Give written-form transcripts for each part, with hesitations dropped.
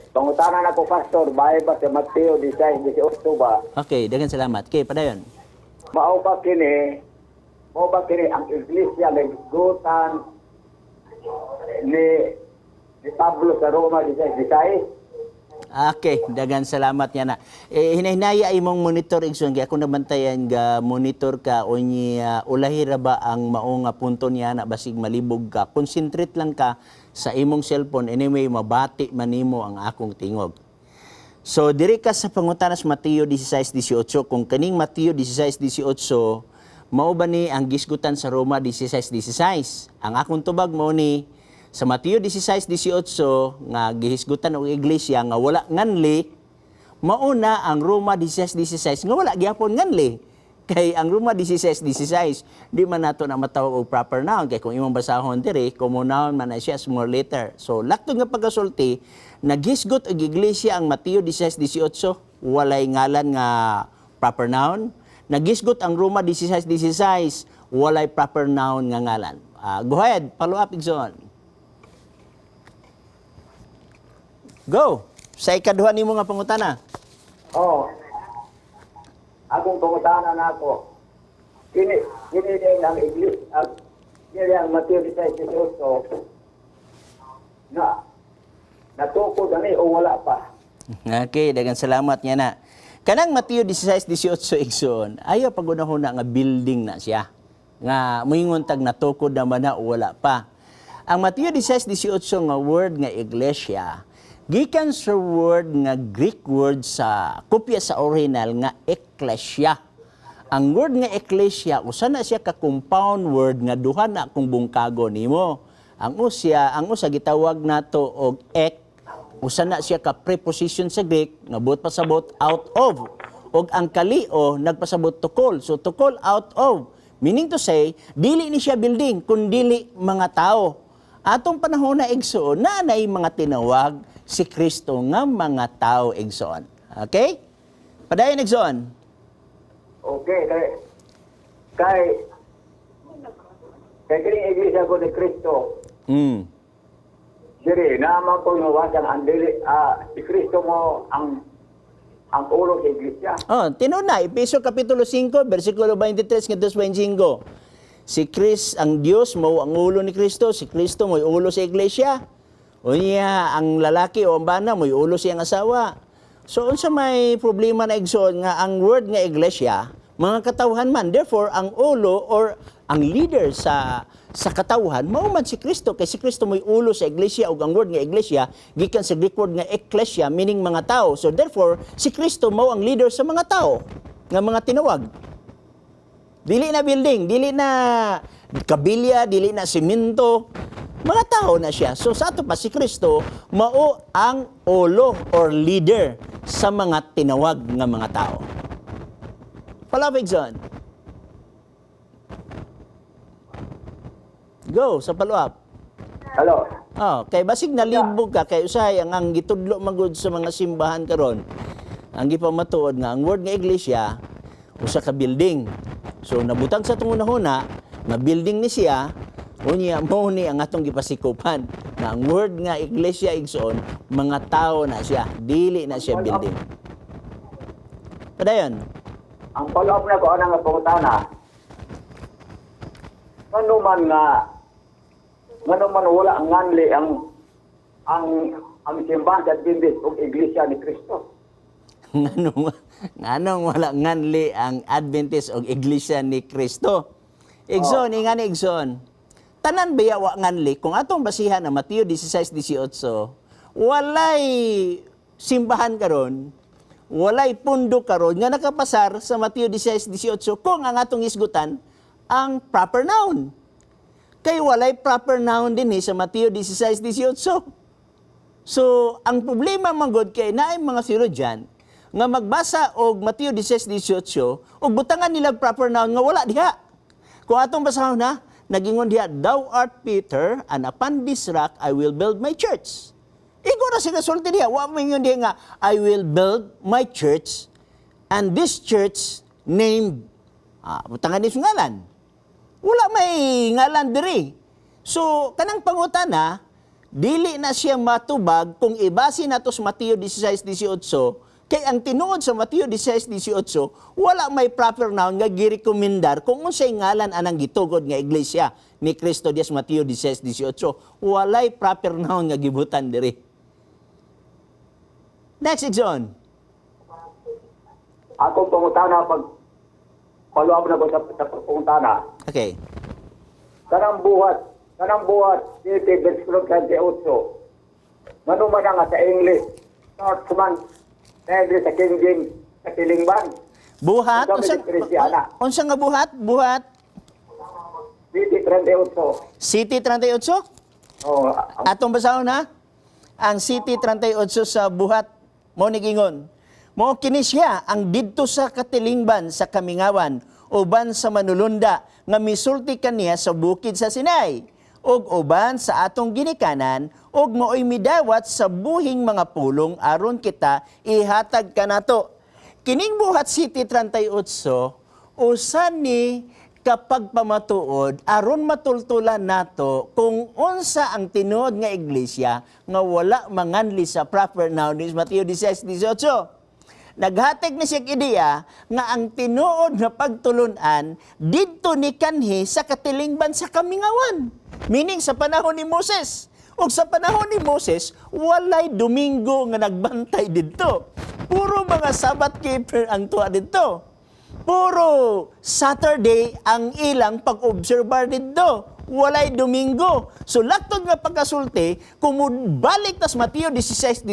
Pangutanan ako, Pastor, bahay ba sa Mateo 16-18 ba? Okay, daghang salamat. Okay, padayon. Mao ba kini ang iglesia naggutan ni Pablo sa Roma 16-16? Okay, daghang salamat niya na. Hinahinaya imong monitor igsoon kay ako nabantayan ga monitor ka unya ulahira ba ang mao nga punto niya na basig malibog ka. Concentrate lang ka sa imong cellphone anyway mabati man nimo ang akong tingog. So diri ka sa pangutanas Mateo 16:18 kung kaning Mateo 16:18 mao ba ni ang gisgutan sa Roma 16:16. Ang akong tubag mao ni sa Mateo 16:18 nga gihisgutan og iglesia nga wala nganli mauna ang Roma 16:16 nga wala gyapon nganli kay ang Roma 16:16 di man nato na matawag og proper noun kay kung imong basahon diri common noun man na siya small letter. So laktod nga pagkasulti naghisgot og iglesia ang Mateo 16:18 walay ngalan nga proper noun. Naghisgot ang Roma 16:16 walay proper noun nga ngalan. Go ahead, follow up Igsoon. Go! Sa ikaduha nimo nga pangutana. Oh. Akong pangutanan nako. Kini din ang iglesia, kini ang Mateo 16:18 na natukod ani o wala pa. Okay, daghang salamat niya na. Kanang Mateo 16:18 igsoon, ayaw pagunahuna nga building na siya. Nga moingon tag natukod naman na o wala pa. Ang Mateo 16:18 nga word nga iglesia gikan sa word nga Greek word sa kopya sa original nga ekklesia. Ang word nga ekklesia usa na siya ka compound word nga duha na kung bungkago nimo. Ang usa gitawag nato og ek, usa na siya ka preposition sa Greek nga buot pasabot out of. Og ang kalio nagpasabot to call. So to call out of meaning to say dili ni siya building kundi mga tao. Atong panahon na igsoon na nay mga tinawag si Kristo nga mga tao igsoon. Okay? Padayon igsoon. Okay, kay kining iglesia ko ni Kristo. Diri naman ko nawasan ang dili si Kristo mo ang ulo sa iglesia. Oh, tinuna Efeso kapitulo 5 bersikulo 23 ngadto 25. Si ang Dios mo ang ulo ni Kristo, si Kristo mo ulo sa iglesia. Unya ang lalaki o ang bana mo ulo siyang asawa. So unsa may problema na igsoon nga ang word nga iglesia mga katawhan man, therefore ang ulo or ang leader sa katawhan mao man si Kristo kay si Kristo mo'y ulo sa iglesia ug ang word nga iglesia gikan sa Greek word nga ekklesia meaning mga tao. So therefore si Kristo mao ang leader sa mga tao nga mga tinawag. Dili na building, dili na kabilya, dili na simento. Mga tao na siya. So sa ato pa si Kristo mao ang ulo or leader sa mga tinawag nga mga tao. Palabig son. Go sa follow-up. Hello. Oh, kay basig nalibog ka kay usahay ang gitudlo magud sa mga simbahan karon. Ang gipamatuod nga ang word nga iglesia usa ka building. So nabutang sa tungunahuna nga building ni siya unya mo ni ang atong gipasikupan nga ang word nga iglesia igsoon mga tao na siya dili na siya building. Padayon. Ang follow-up na ko ana nga pangutana. Ngano man wala ang nganli ang simbahan sa Adventist ug iglesia ni Kristo. Nganong wala nganli ang Adventist o iglesia ni Kristo. Igsoon, ingani igsoon. Tanan baya wa nganli kung atong basihan ang Mateo 16:18, walay simbahan karon, walay pundo karon nga nakapasar sa Mateo 16:18 kung ang atong isgutan ang proper noun. Kay walay proper noun din sa Mateo 16:18. So, ang problema manggod kay naay mga theologian nga magbasa og Mateo 16:18 ug butangan nila proper noun nga wala diha. Kung atong basahon na, nagingon diha, "Thou art Peter, and upon this rock I will build my church." Igo na sila sulti diha. Wa mo ingon diha nga, "I will build my church, and this church named," butangan ni ngalan. Wala may ngalan diri. So, kanang pangutana, dili na siya matubag kung ibase nato sa Mateo 16:18 kay ang tinuod sa Mateo 16:18 wala may proper noun nga girekomendar kung unsay ngalan anang gitugod nga iglesia ni Cristo Dios. Mateo 16:18 walay proper noun nga gibutan diri. Next, John. Akong pangutana, follow up na ko sa pangutana. Okay. Kanang buhat, City, Versículo 38. Manuman nga sa English, Northman, English sa King James, sa Tilingban. Buhat? Unsa may Kristiyana? Unsa nga buhat? Buhat? City 38. City 38? Oh, Atong basahon ha? Ang City 38 sa buhat mo ni gingon. Mo kini siya ang didto sa katilingban sa Kamingawan uban sa manulunda nga misulti kaniya sa bukid sa Sinai ug uban sa atong ginikanan ug mooy midawat sa buhing mga pulong aron kita ihatag kanato. Kining buhat City 38 usa ni kapag pamatuod aron matultulan nato kung unsa ang tinuod nga iglesia nga wala manganli sa proper noun is Mateo 16:18. Naghatag ni siya ideya nga ang tinuod na pagtulunan didto ni kanhi sa katilingban sa Kamingawan. Meaning sa panahon ni Moses. O sa panahon ni Moses, walay Domingo nga nagbantay didto. Puro mga Sabbath keeper ang tuwa didto. Puro Saturday ang ilang pag-obserbar didto. Walay Domingo. So laktod nga pagkasulti, kung balik tas Mateo 16:18,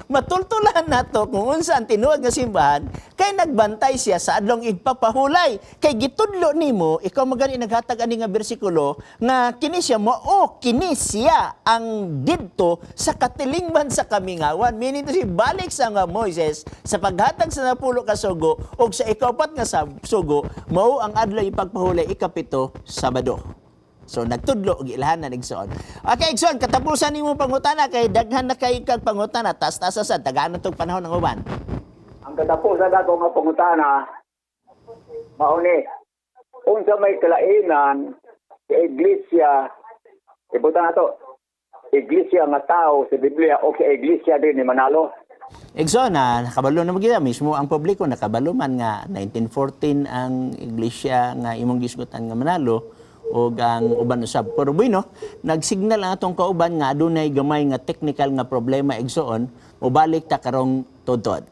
matultulan nato kung unsa ang tinuod nga simbahan, kay nagbantay siya sa adlong igpapahulay. Kay gitudlo nimo, ikaw magani naghatag ani nga bersikulo nga kini siya kini siya ang didto sa katilingban sa Kamingawan. Meaning to si balik sa nga Moises sa paghatag sa 10 ka sugo ug sa ikaupat nga sugo mao ang adlaw ipagpahulay ikapito Sabado. So nagtudlo og ilahan na nigsoon. Okay, Igsoon, katapusan nimo pangutana kay daghan na kay kag pangutana taas-taas sad tagaan na tong panahon ng uban. ang katapusan ako nga pangutana, mauni, unsa may kalainan sa iglesia, ibutan nato, iglesia nga tao sa Biblia o sa iglesia din ni Manalo. Igsoon na nakabalo na magida mismo ang publiko nakabalo man nga 1914 ang iglesia nga imong gisgutan nga Manalo. O ang uban usab. Pero bueno, nagsignal ang atong kauban nga adunay gamay nga technical nga problema igsoon, mobalik ta karong tudtod.